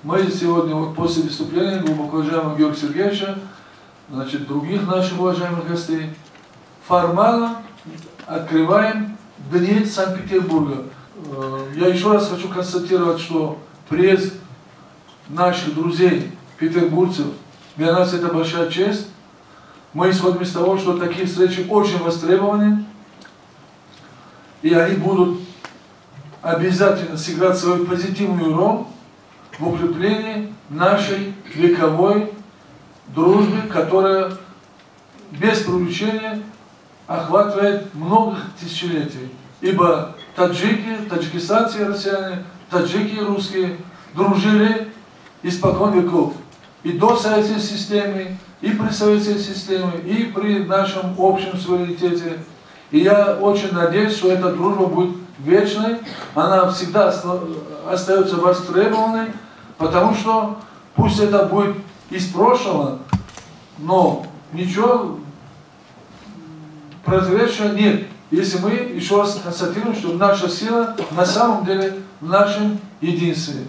мы сегодня вот после выступления глубоко уважаемого Георгия Сергеевича, значит, других наших уважаемых гостей, формально открываем Дни Санкт-Петербурга. Я еще раз хочу констатировать, что приезд наших друзей, петербургцев, для нас это большая честь. Мы исходим из того, что такие встречи очень востребованы, и они будут обязательно сыграть свою позитивную роль в укреплении нашей вековой дружбы, которая без привлечения охватывает много тысячелетий. Ибо таджики, таджикистанцы, россияне, таджики и русские дружили испокон веков. И до советской системы, и при советской системе, и при нашем общем суверенитете. И я очень надеюсь, что эта дружба будет вечной, она всегда остается востребованной, потому что пусть это будет из прошлого, но ничего противоречия нет, если мы еще раз констатируем, что наша сила на самом деле в нашем единстве.